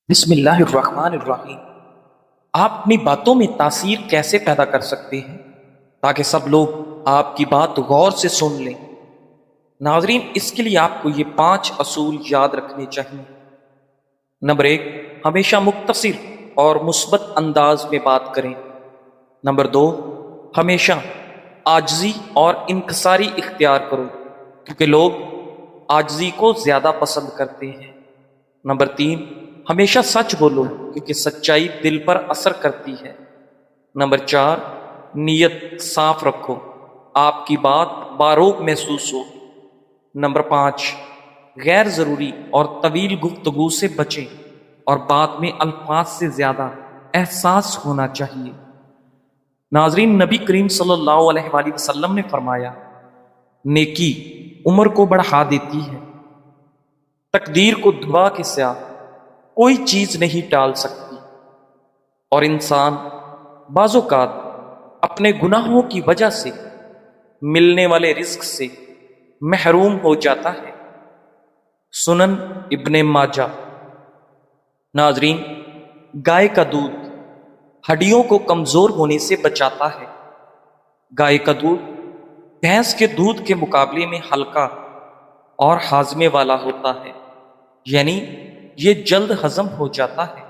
بسم اللہ الرحمن الرحیم۔ آپ اپنی باتوں میں تاثیر کیسے پیدا کر سکتے ہیں تاکہ سب لوگ آپ کی بات غور سے سن لیں؟ ناظرین، اس کے لیے آپ کو یہ 5 اصول یاد رکھنے چاہیے۔ نمبر 1، ہمیشہ مختصر اور مثبت انداز میں بات کریں۔ نمبر 2، ہمیشہ عاجزی اور انکساری اختیار کرو کیونکہ لوگ عاجزی کو زیادہ پسند کرتے ہیں۔ نمبر 3، ہمیشہ سچ بولو کیونکہ سچائی دل پر اثر کرتی ہے۔ نمبر 4، نیت صاف رکھو، آپ کی بات باروک محسوس ہو۔ نمبر 5، غیر ضروری اور طویل گفتگو سے بچیں اور بات میں الفاظ سے زیادہ احساس ہونا چاہیے۔ ناظرین، نبی کریم صلی اللہ علیہ وآلہ وسلم نے فرمایا، نیکی عمر کو بڑھا دیتی ہے، تقدیر کو دعا کے سوا کوئی چیز نہیں ٹال سکتی، اور انسان بعض اوقات اپنے گناہوں کی وجہ سے ملنے والے رزق سے محروم ہو جاتا ہے۔ سنن ابن ماجہ۔ ناظرین، گائے کا دودھ ہڈیوں کو کمزور ہونے سے بچاتا ہے۔ گائے کا دودھ بھینس کے دودھ کے مقابلے میں ہلکا اور ہاضمے والا ہوتا ہے، یعنی یہ جلد ہضم ہو جاتا ہے۔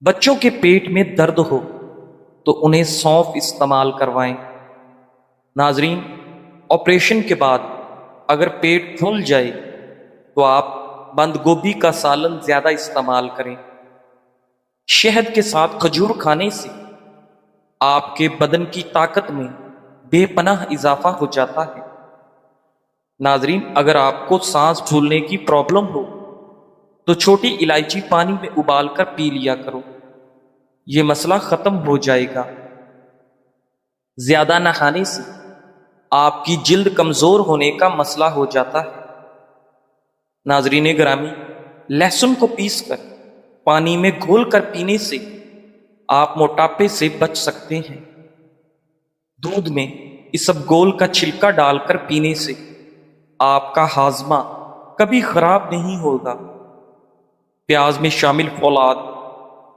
بچوں کے پیٹ میں درد ہو تو انہیں سونف استعمال کروائیں۔ ناظرین، آپریشن کے بعد اگر پیٹ پھول جائے تو آپ بند گوبھی کا سالن زیادہ استعمال کریں۔ شہد کے ساتھ کھجور کھانے سے آپ کے بدن کی طاقت میں بے پناہ اضافہ ہو جاتا ہے۔ ناظرین، اگر آپ کو سانس پھولنے کی پرابلم ہو تو چھوٹی الائچی پانی میں ابال کر پی لیا کرو، یہ مسئلہ ختم ہو جائے گا۔ زیادہ نہانے سے آپ کی جلد کمزور ہونے کا مسئلہ ہو جاتا ہے۔ ناظرین گرامی، لہسن کو پیس کر پانی میں گھول کر پینے سے آپ موٹاپے سے بچ سکتے ہیں۔ دودھ میں اسبگول کا چھلکا ڈال کر پینے سے آپ کا ہاضمہ کبھی خراب نہیں ہوگا۔ پیاز میں شامل فولاد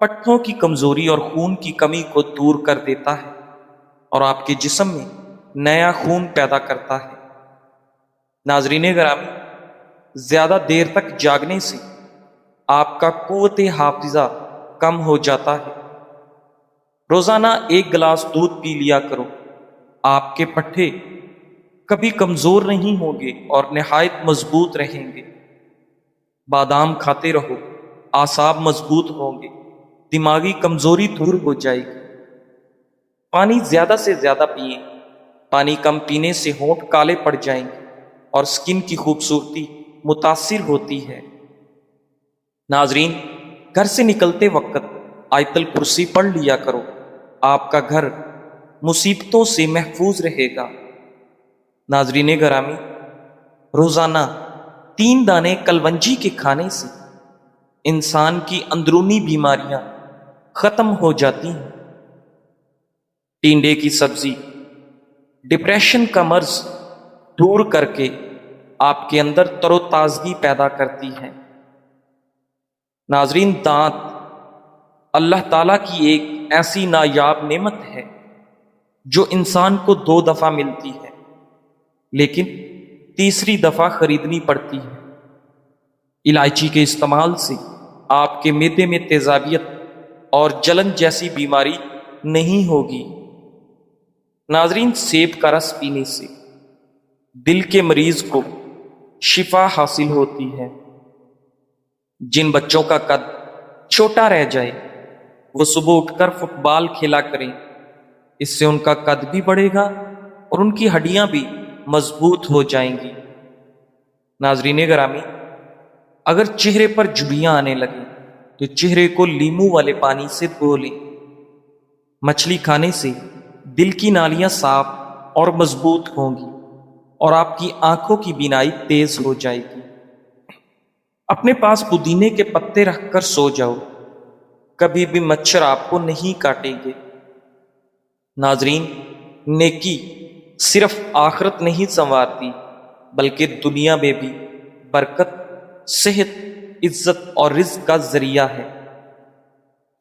پٹھوں کی کمزوری اور خون کی کمی کو دور کر دیتا ہے اور آپ کے جسم میں نیا خون پیدا کرتا ہے۔ ناظرین گرامی، زیادہ دیر تک جاگنے سے آپ کا قوت حافظہ کم ہو جاتا ہے۔ روزانہ 1 گلاس دودھ پی لیا کرو، آپ کے پٹھے کبھی کمزور نہیں ہوں گے اور نہایت مضبوط رہیں گے۔ بادام کھاتے رہو، اعصاب مضبوط ہوں گے، دماغی کمزوری دور ہو جائے گی۔ پانی زیادہ سے زیادہ پئیں، پانی کم پینے سے ہونٹ کالے پڑ جائیں گے اور سکن کی خوبصورتی متاثر ہوتی ہے۔ ناظرین، گھر سے نکلتے وقت آیت الکرسی پڑھ لیا کرو، آپ کا گھر مصیبتوں سے محفوظ رہے گا۔ ناظرین گرامی، روزانہ 3 دانے کلونجی کے کھانے سے انسان کی اندرونی بیماریاں ختم ہو جاتی ہیں۔ ٹینڈے کی سبزی ڈپریشن کا مرض دور کر کے آپ کے اندر تر و تازگی پیدا کرتی ہے۔ ناظرین، دانت اللہ تعالیٰ کی ایک ایسی نایاب نعمت ہے جو انسان کو 2 دفعہ ملتی ہے لیکن تیسری دفعہ خریدنی پڑتی ہے۔ الائچی کے استعمال سے آپ کے معدے میں تیزابیت اور جلن جیسی بیماری نہیں ہوگی۔ ناظرین، سیب کا رس پینے سے دل کے مریض کو شفا حاصل ہوتی ہے۔ جن بچوں کا قد چھوٹا رہ جائے وہ صبح اٹھ کر فٹ بال کھیلا کریں، اس سے ان کا قد بھی بڑھے گا اور ان کی ہڈیاں بھی مضبوط ہو جائیں گی۔ ناظرین گرامی، اگر چہرے پر جھریاں آنے لگیں تو چہرے کو لیموں والے پانی سے دھو لیں۔ مچھلی کھانے سے دل کی نالیاں صاف اور مضبوط ہوں گی اور آپ کی آنکھوں کی بینائی تیز ہو جائے گی۔ اپنے پاس پودینے کے پتے رکھ کر سو جاؤ، کبھی بھی مچھر آپ کو نہیں کاٹیں گے۔ ناظرین، نیکی صرف آخرت نہیں سنوارتی بلکہ دنیا میں بھی برکت، صحت، عزت اور رزق کا ذریعہ ہے،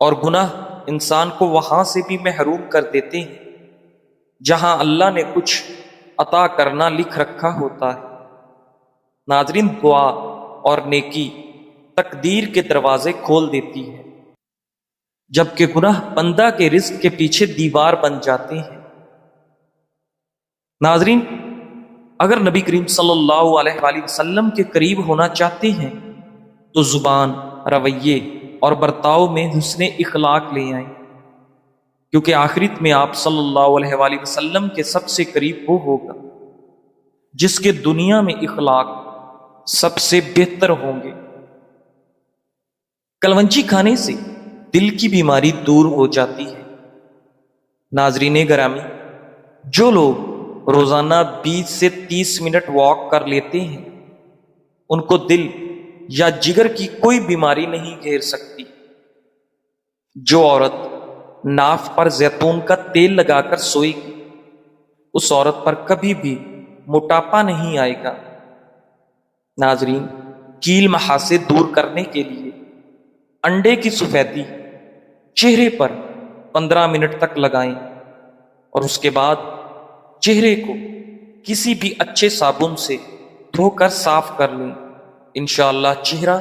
اور گناہ انسان کو وہاں سے بھی محروم کر دیتے ہیں جہاں اللہ نے کچھ عطا کرنا لکھ رکھا ہوتا ہے۔ ناظرین، دعا اور نیکی تقدیر کے دروازے کھول دیتی ہے، جبکہ گناہ بندہ کے رزق کے پیچھے دیوار بن جاتے ہیں۔ ناظرین، اگر نبی کریم صلی اللہ علیہ وآلہ وسلم کے قریب ہونا چاہتے ہیں تو زبان، رویے اور برتاؤ میں حسن اخلاق لے آئیں، کیونکہ آخرت میں آپ صلی اللہ علیہ وآلہ وسلم کے سب سے قریب وہ ہوگا جس کے دنیا میں اخلاق سب سے بہتر ہوں گے۔ کلونجی کھانے سے دل کی بیماری دور ہو جاتی ہے۔ ناظرین گرامی، جو لوگ روزانہ 20 سے 30 منٹ واک کر لیتے ہیں ان کو دل یا جگر کی کوئی بیماری نہیں گھیر سکتی۔ جو عورت ناف پر زیتون کا تیل لگا کر سوئے گی اس عورت پر کبھی بھی موٹاپا نہیں آئے گا۔ ناظرین، کیل محاسے دور کرنے کے لیے انڈے کی سفیدی چہرے پر 15 منٹ تک لگائیں اور اس کے بعد چہرے کو کسی بھی اچھے صابن سے دھو کر صاف کر لیں، انشاءاللہ چہرہ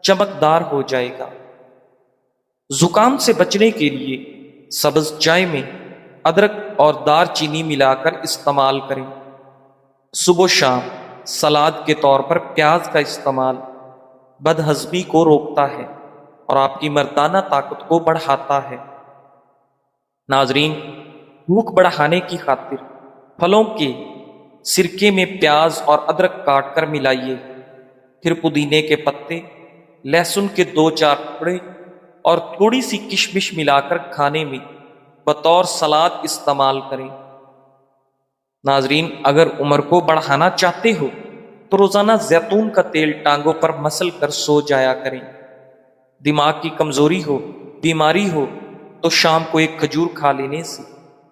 چمکدار ہو جائے گا۔ زکام سے بچنے کے لیے سبز چائے میں ادرک اور دار چینی ملا کر استعمال کریں۔ صبح و شام سلاد کے طور پر پیاز کا استعمال بدہضمی کو روکتا ہے اور آپ کی مردانہ طاقت کو بڑھاتا ہے۔ ناظرین، بھوک بڑھانے کی خاطر پھلوں کے سرکے میں پیاز اور ادرک کاٹ کر ملائیے، پھر پودینے کے پتے، لہسن کے 2-4 ٹکڑے اور تھوڑی سی کشمش ملا کر کھانے میں بطور سلاد استعمال کریں۔ ناظرین، اگر عمر کو بڑھانا چاہتے ہو تو روزانہ زیتون کا تیل ٹانگوں پر مسل کر سو جایا کریں۔ دماغ کی کمزوری ہو، بیماری ہو تو شام کو ایک کھجور کھا لینے سے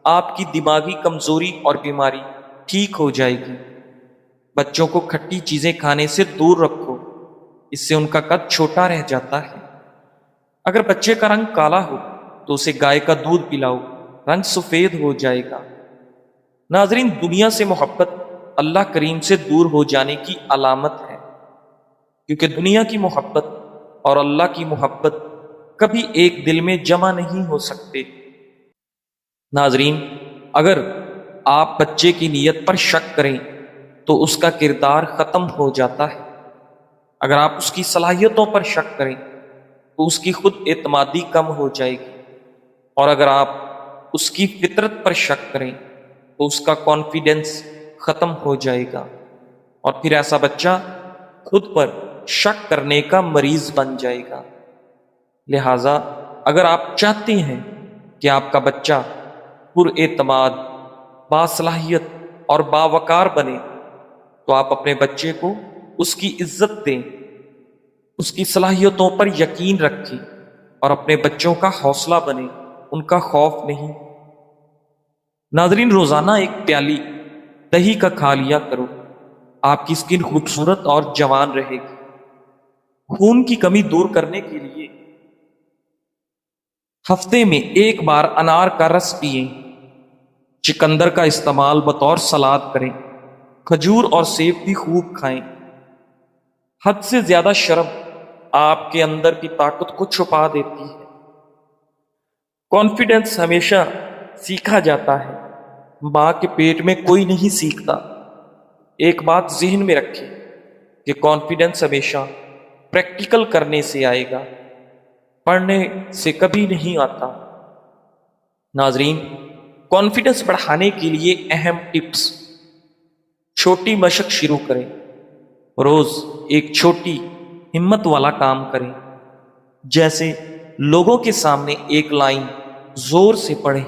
آپ کی دماغی کمزوری اور بیماری ٹھیک ہو جائے گی۔ بچوں کو کھٹی چیزیں کھانے سے دور رکھو، اس سے ان کا قد چھوٹا رہ جاتا ہے۔ اگر بچے کا رنگ کالا ہو تو اسے گائے کا دودھ پلاؤ، رنگ سفید ہو جائے گا۔ ناظرین، دنیا سے محبت اللہ کریم سے دور ہو جانے کی علامت ہے، کیونکہ دنیا کی محبت اور اللہ کی محبت کبھی ایک دل میں جمع نہیں ہو سکتے۔ ناظرین، اگر آپ بچے کی نیت پر شک کریں تو اس کا کردار ختم ہو جاتا ہے۔ اگر آپ اس کی صلاحیتوں پر شک کریں تو اس کی خود اعتمادی کم ہو جائے گی، اور اگر آپ اس کی فطرت پر شک کریں تو اس کا کانفیڈنس ختم ہو جائے گا، اور پھر ایسا بچہ خود پر شک کرنے کا مریض بن جائے گا۔ لہذا اگر آپ چاہتے ہیں کہ آپ کا بچہ پر اعتماد، باصلاحیت اور باوقار بنے تو آپ اپنے بچے کو اس کی عزت دیں، اس کی صلاحیتوں پر یقین رکھیں اور اپنے بچوں کا حوصلہ بنیں، ان کا خوف نہیں۔ ناظرین، روزانہ ایک پیالی دہی کا کھا لیا کرو، آپ کی اسکن خوبصورت اور جوان رہے گی۔ خون کی کمی دور کرنے کے لیے ہفتے میں ایک بار انار کا رس پئیں، چقندر کا استعمال بطور سلاد کریں، کھجور اور سیب بھی خوب کھائیں۔ حد سے زیادہ شرم آپ کے اندر کی طاقت کو چھپا دیتی ہے۔ کانفیڈنس ہمیشہ سیکھا جاتا ہے، ماں کے پیٹ میں کوئی نہیں سیکھتا۔ ایک بات ذہن میں رکھیں کہ کانفیڈنس ہمیشہ پریکٹیکل کرنے سے آئے گا، پڑھنے سے کبھی نہیں آتا۔ ناظرین، کانفیڈنس بڑھانے کے لیے اہم ٹپس: چھوٹی مشق شروع کریں، روز ایک چھوٹی ہمت والا کام کریں، جیسے لوگوں کے سامنے ایک لائن زور سے پڑھیں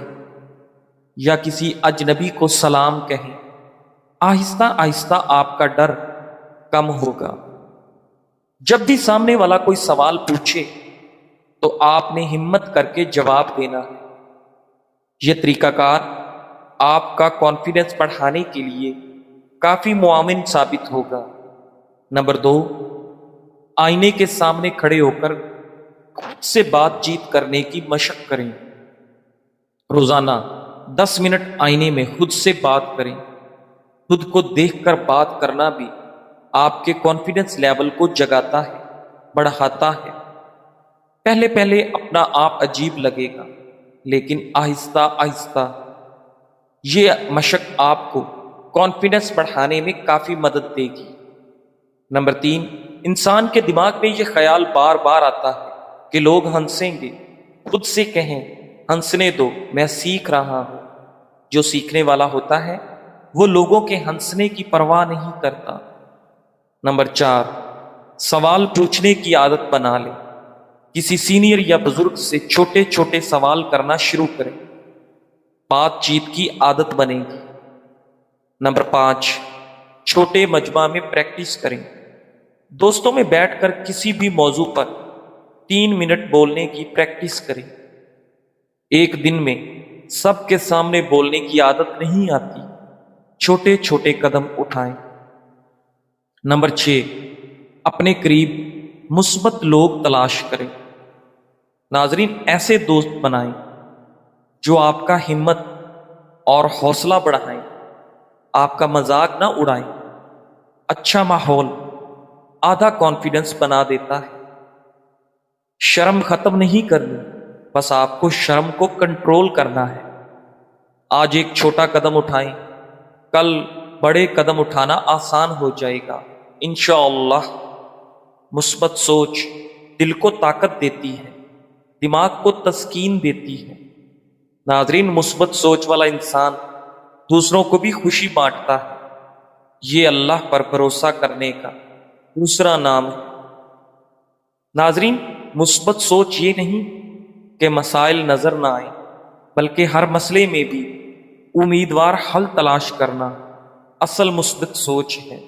یا کسی اجنبی کو سلام کہیں۔ آہستہ آہستہ آپ کا ڈر کم ہوگا۔ جب بھی سامنے والا کوئی سوال پوچھے تو آپ نے ہمت کر کے جواب دینا ہے۔ یہ طریقہ کار آپ کا کانفیڈنس بڑھانے کے لیے کافی معاون ثابت ہوگا۔ نمبر 2، آئینے کے سامنے کھڑے ہو کر خود سے بات چیت کرنے کی مشق کریں۔ روزانہ 10 منٹ آئینے میں خود سے بات کریں۔ خود کو دیکھ کر بات کرنا بھی آپ کے کانفیڈنس لیول کو جگاتا ہے، بڑھاتا ہے۔ پہلے پہلے اپنا آپ عجیب لگے گا، لیکن آہستہ آہستہ یہ مشق آپ کو کانفیڈنس بڑھانے میں کافی مدد دے گی۔ نمبر 3، انسان کے دماغ میں یہ خیال بار بار آتا ہے کہ لوگ ہنسیں گے۔ خود سے کہیں، ہنسنے دو، میں سیکھ رہا ہوں۔ جو سیکھنے والا ہوتا ہے وہ لوگوں کے ہنسنے کی پرواہ نہیں کرتا۔ نمبر 4، سوال پوچھنے کی عادت بنا لیں۔ کسی سینئر یا بزرگ سے چھوٹے چھوٹے سوال کرنا شروع کریں، بات چیت کی عادت بنے گی۔ نمبر 5، چھوٹے مجمع میں پریکٹس کریں۔ دوستوں میں بیٹھ کر کسی بھی موضوع پر 3 منٹ بولنے کی پریکٹس کریں۔ ایک دن میں سب کے سامنے بولنے کی عادت نہیں آتی، چھوٹے چھوٹے قدم اٹھائیں۔ نمبر 6، اپنے قریب مثبت لوگ تلاش کریں۔ ناظرین، ایسے دوست بنائیں جو آپ کا ہمت اور حوصلہ بڑھائیں، آپ کا مذاق نہ اڑائیں۔ اچھا ماحول آدھا کانفیڈنس بنا دیتا ہے۔ شرم ختم نہیں کرنی، بس آپ کو شرم کو کنٹرول کرنا ہے۔ آج ایک چھوٹا قدم اٹھائیں، کل بڑے قدم اٹھانا آسان ہو جائے گا انشاءاللہ۔ مثبت سوچ دل کو طاقت دیتی ہے، دماغ کو تسکین دیتی ہے۔ ناظرین، مثبت سوچ والا انسان دوسروں کو بھی خوشی بانٹتا ہے۔ یہ اللہ پر بھروسہ کرنے کا دوسرا نام ہے۔ ناظرین، مثبت سوچ یہ نہیں کہ مسائل نظر نہ آئیں، بلکہ ہر مسئلے میں بھی امیدوار حل تلاش کرنا اصل مثبت سوچ ہے۔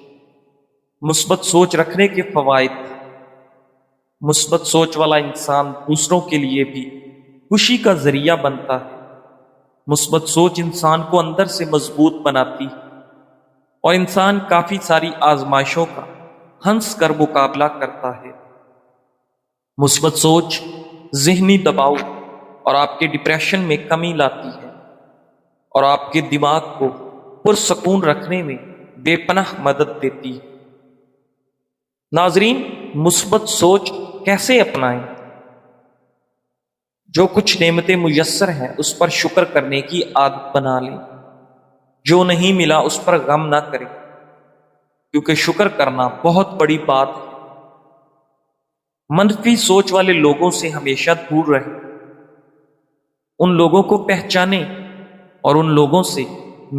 مثبت سوچ رکھنے کے فوائد: مثبت سوچ والا انسان دوسروں کے لیے بھی خوشی کا ذریعہ بنتا ہے۔ مثبت سوچ انسان کو اندر سے مضبوط بناتی ہے اور انسان کافی ساری آزمائشوں کا ہنس کر مقابلہ کرتا ہے۔ مثبت سوچ ذہنی دباؤ اور آپ کے ڈپریشن میں کمی لاتی ہے اور آپ کے دماغ کو پرسکون رکھنے میں بے پناہ مدد دیتی ہے۔ ناظرین، مثبت سوچ کیسے اپنائیں؟ جو کچھ نعمتیں میسر ہیں اس پر شکر کرنے کی عادت بنا لیں۔ جو نہیں ملا اس پر غم نہ کریں، کیونکہ شکر کرنا بہت بڑی بات ہے۔ منفی سوچ والے لوگوں سے ہمیشہ دور رہیں۔ ان لوگوں کو پہچانیں اور ان لوگوں سے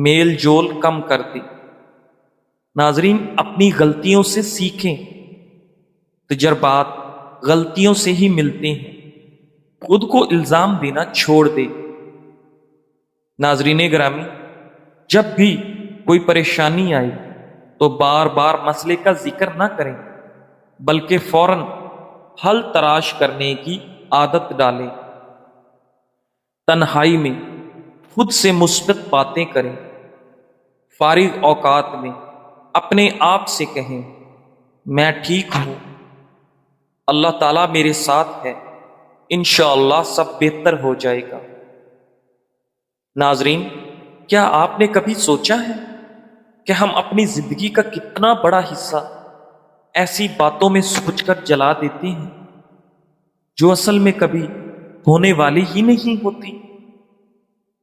میل جول کم کر دیں۔ ناظرین، اپنی غلطیوں سے سیکھیں۔ تجربات غلطیوں سے ہی ملتے ہیں۔ خود کو الزام دینا چھوڑ دیں۔ ناظرین گرامی، جب بھی کوئی پریشانی آئے تو بار بار مسئلے کا ذکر نہ کریں، بلکہ فوراً حل تلاش کرنے کی عادت ڈالیں۔ تنہائی میں خود سے مثبت باتیں کریں۔ فارغ اوقات میں اپنے آپ سے کہیں، میں ٹھیک ہوں، اللہ تعالیٰ میرے ساتھ ہے، انشاءاللہ سب بہتر ہو جائے گا۔ ناظرین، کیا آپ نے کبھی سوچا ہے کہ ہم اپنی زندگی کا کتنا بڑا حصہ ایسی باتوں میں سوچ کر جلا دیتے ہیں جو اصل میں کبھی ہونے والی ہی نہیں ہوتی؟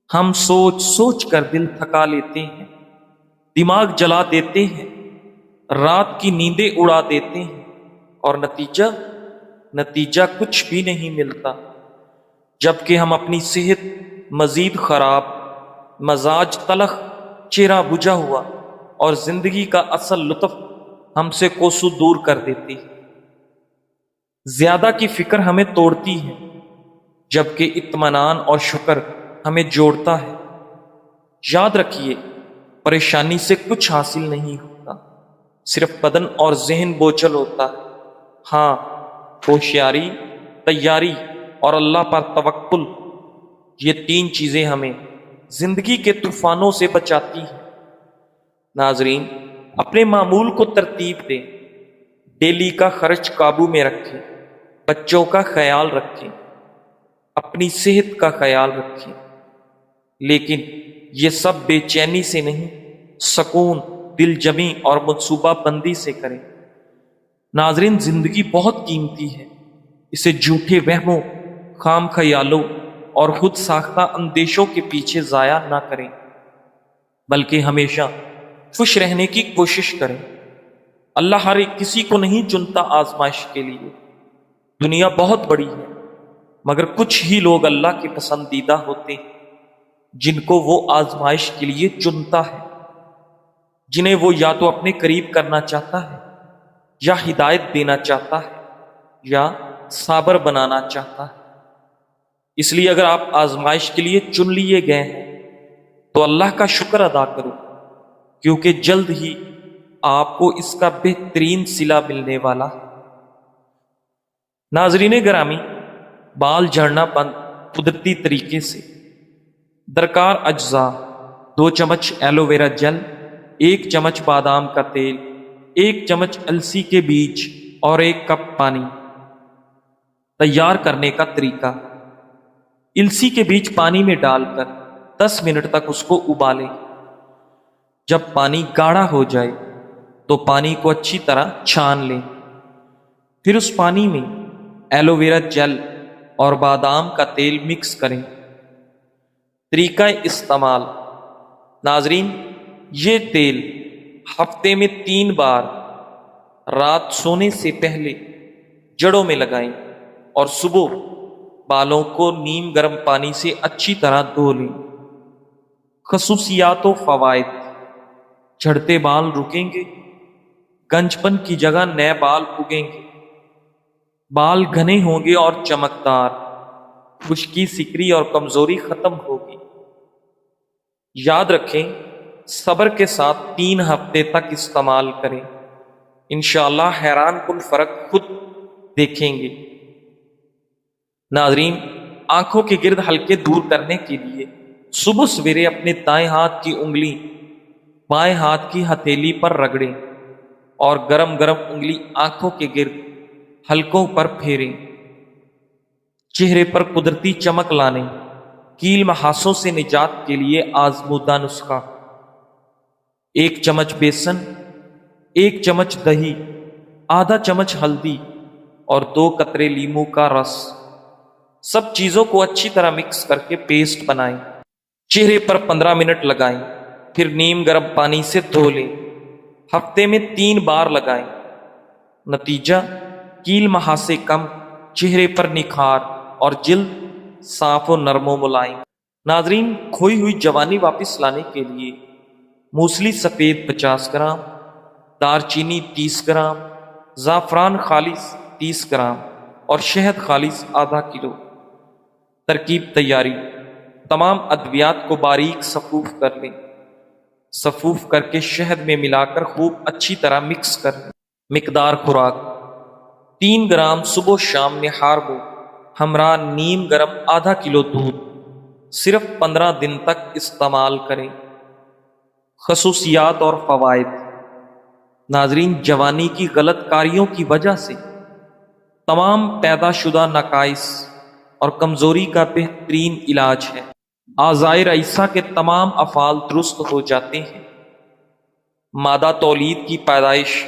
ہم سوچ سوچ کر دل تھکا لیتے ہیں، دماغ جلا دیتے ہیں، رات کی نیندیں اڑا دیتے ہیں، اور نتیجہ کچھ بھی نہیں ملتا، جبکہ ہم اپنی صحت مزید خراب، مزاج تلخ، چہرہ بجھا ہوا اور زندگی کا اصل لطف ہم سے کوسوں دور کر دیتی ہے۔ زیادہ کی فکر ہمیں توڑتی ہے، جبکہ اطمینان اور شکر ہمیں جوڑتا ہے۔ یاد رکھیے، پریشانی سے کچھ حاصل نہیں ہوتا، صرف بدن اور ذہن بوجھل ہوتا ہے۔ ہاں، ہوشیاری، تیاری اور اللہ پر توکل، یہ 3 چیزیں ہمیں زندگی کے طوفانوں سے بچاتی ہیں۔ ناظرین، اپنے معمول کو ترتیب دیں، ڈیلی کا خرچ قابو میں رکھیں، بچوں کا خیال رکھیں، اپنی صحت کا خیال رکھیں، لیکن یہ سب بے چینی سے نہیں، سکون، دل جمی اور منصوبہ بندی سے کریں۔ ناظرین، زندگی بہت قیمتی ہے، اسے جھوٹے وہموں، خام خیالوں اور خود ساختہ اندیشوں کے پیچھے ضائع نہ کریں، بلکہ ہمیشہ خوش رہنے کی کوشش کریں۔ اللہ ہر ایک کسی کو نہیں چنتا آزمائش کے لیے۔ دنیا بہت بڑی ہے، مگر کچھ ہی لوگ اللہ کے پسندیدہ ہوتے ہیں جن کو وہ آزمائش کے لیے چنتا ہے، جنہیں وہ یا تو اپنے قریب کرنا چاہتا ہے، یا ہدایت دینا چاہتا ہے، یا صابر بنانا چاہتا ہے۔ اس لیے اگر آپ آزمائش کے لیے چن لیے گئے ہیں تو اللہ کا شکر ادا کرو، کیونکہ جلد ہی آپ کو اس کا بہترین صلہ ملنے والا ہے۔ ناظرین گرامی، بال جھڑنا بند قدرتی طریقے سے۔ درکار اجزاء: 2 چمچ ایلو ویرا جل، 1 چمچ بادام کا تیل، 1 چمچ السی کے بیج اور 1 کپ پانی۔ تیار کرنے کا طریقہ: السی کے بیج پانی میں ڈال کر 10 منٹ تک اس کو ابالیں۔ جب پانی گاڑھا ہو جائے تو پانی کو اچھی طرح چھان لیں، پھر اس پانی میں ایلو ویرا جل اور بادام کا تیل مکس کریں۔ طریقہ استعمال: ناظرین، یہ تیل ہفتے میں 3 بار رات سونے سے پہلے جڑوں میں لگائیں اور صبح بالوں کو نیم گرم پانی سے اچھی طرح دھو لیں۔ خصوصیات و فوائد: جھڑتے بال رکیں گے، گنج پن کی جگہ نئے بال اگیں گے، بال گھنے ہوں گے اور چمکدار، خشکی، سکری اور کمزوری ختم ہوگی۔ یاد رکھیں، صبر کے ساتھ 3 ہفتے تک استعمال کریں، انشاءاللہ حیران کن فرق خود دیکھیں گے۔ ناظرین، آنکھوں کے گرد حلقے دور کرنے کے لیے صبح سویرے اپنے دائیں ہاتھ کی انگلی بائیں ہاتھ کی ہتھیلی پر رگڑیں اور گرم گرم انگلی آنکھوں کے گرد حلقوں پر پھیریں۔ چہرے پر قدرتی چمک لانے، کیل محاسوں سے نجات کے لیے آزمودہ نسخہ: 1 چمچ بیسن، 1 چمچ دہی، آدھا چمچ ہلدی اور 2 قطرے لیموں کا رس۔ سب چیزوں کو اچھی طرح مکس کر کے پیسٹ بنائیں۔ چہرے پر 15 منٹ لگائیں، پھر نیم گرم پانی سے دھو لیں۔ ہفتے میں 3 بار لگائیں۔ نتیجہ: کیل محاسے کم، چہرے پر نکھار اور جلد صاف و نرم و ملائم۔ ناظرین، کھوئی ہوئی جوانی واپس لانے کے لیے موسلی سفید 50 گرام، دار چینی 30 گرام، زعفران خالص 30 گرام اور شہد خالص آدھا کلو۔ ترکیب تیاری: تمام ادویات کو باریک صفوف کر لیں، صفوف کر کے شہد میں ملا کر خوب اچھی طرح مکس کر لیں۔ مقدار خوراک: 3 گرام صبح و شام نہار ہو، ہمراہ نیم گرم آدھا کلو دودھ۔ صرف 15 دن تک استعمال کریں۔ خصوصیات اور فوائد: ناظرین، جوانی کی غلط کاریوں کی وجہ سے تمام پیدا شدہ نقائص اور کمزوری کا بہترین علاج ہے۔ اعضائے رئیسہ کے تمام افعال درست ہو جاتے ہیں، مادہ تولید کی پیدائش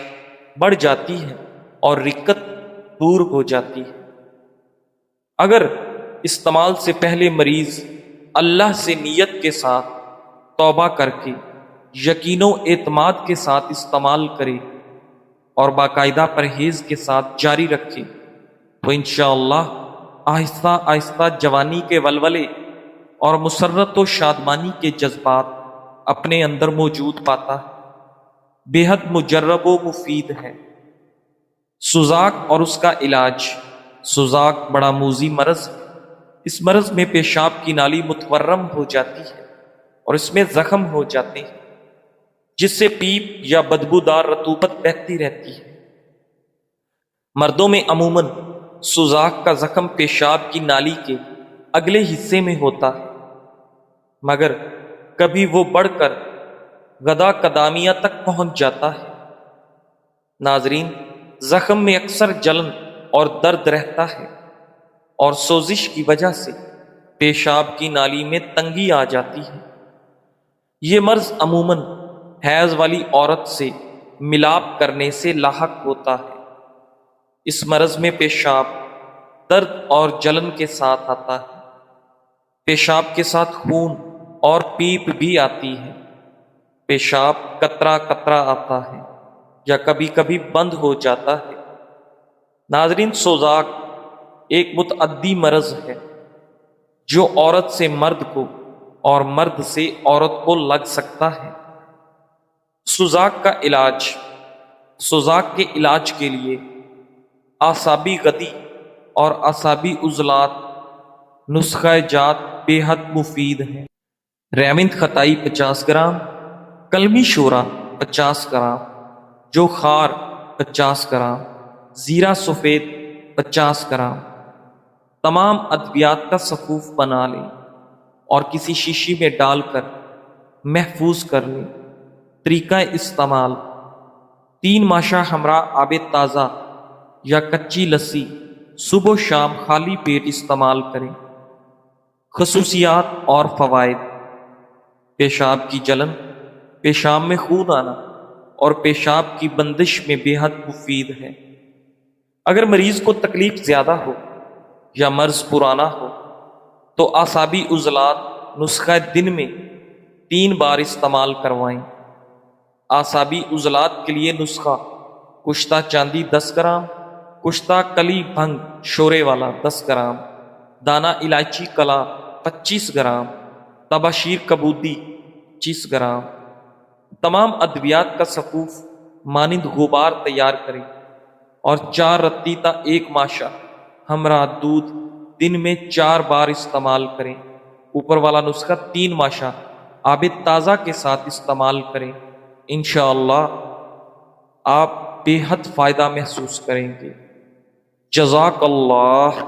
بڑھ جاتی ہے اور رکت دور ہو جاتی ہے۔ اگر استعمال سے پہلے مریض اللہ سے نیت کے ساتھ توبہ کر کے یقین و اعتماد کے ساتھ استعمال کرے اور باقاعدہ پرہیز کے ساتھ جاری رکھے تو انشاءاللہ آہستہ آہستہ جوانی کے ولولے اور مسرت و شادمانی کے جذبات اپنے اندر موجود پاتا ہے۔ بے حد مجرب و مفید ہے۔ سوزاک اور اس کا علاج: سوزاک بڑا موذی مرض ہے۔ اس مرض میں پیشاب کی نالی متورم ہو جاتی ہے اور اس میں زخم ہو جاتے ہیں، جس سے پیپ یا بدبودار رطوبت بہتی رہتی ہے۔ مردوں میں عموماً سوزاک کا زخم پیشاب کی نالی کے اگلے حصے میں ہوتا ہے، مگر کبھی وہ بڑھ کر غدہ قدامیہ تک پہنچ جاتا ہے۔ ناظرین، زخم میں اکثر جلن اور درد رہتا ہے، اور سوزش کی وجہ سے پیشاب کی نالی میں تنگی آ جاتی ہے۔ یہ مرض عموماً حیض والی عورت سے ملاپ کرنے سے لاحق ہوتا ہے۔ اس مرض میں پیشاب درد اور جلن کے ساتھ آتا ہے۔ پیشاب کے ساتھ خون اور پیپ بھی آتی ہے۔ پیشاب قطرہ قطرہ آتا ہے یا کبھی کبھی بند ہو جاتا ہے۔ ناظرین، سوزاک ایک متعدی مرض ہے جو عورت سے مرد کو اور مرد سے عورت کو لگ سکتا ہے۔ سوزاک کا علاج: سوزاک کے علاج کے لیے اعصابی غدی اور اعصابی عضلات نسخہ جات بے حد مفید ہیں۔ ریوند خطائی 50 گرام، کلمی شورا 50 گرام، جو خار 50 گرام، زیرہ سفید 50 گرام۔ تمام ادویات کا صفوف بنا لیں اور کسی شیشی میں ڈال کر محفوظ کر لیں۔ طریقہ استعمال: 3 ماشا ہمراہ آب تازہ یا کچی لسی صبح و شام خالی پیٹ استعمال کریں۔ خصوصیات اور فوائد: پیشاب کی جلن، پیشاب میں خون آنا اور پیشاب کی بندش میں بے حد مفید ہے۔ اگر مریض کو تکلیف زیادہ ہو یا مرض پرانا ہو تو اعصابی عضلات نسخہ دن میں 3 بار استعمال کروائیں۔ اعصابی عضلات کے لیے نسخہ: کشتہ چاندی 10 گرام، کشتہ کلی بھنگ شورے والا 10 گرام، دانہ الائچی کلا 25 گرام، تباشیر کبودی 25 گرام۔ تمام ادویات کا صفوف مانند غبار تیار کریں اور 4 رتی تا 1 ماشا ہمراہ دودھ دن میں 4 بار استعمال کریں۔ اوپر والا نسخہ 3 ماشا آب تازہ کے ساتھ استعمال کریں۔ انشاءاللہ آپ بے حد فائدہ محسوس کریں گے۔ جزاک اللہ۔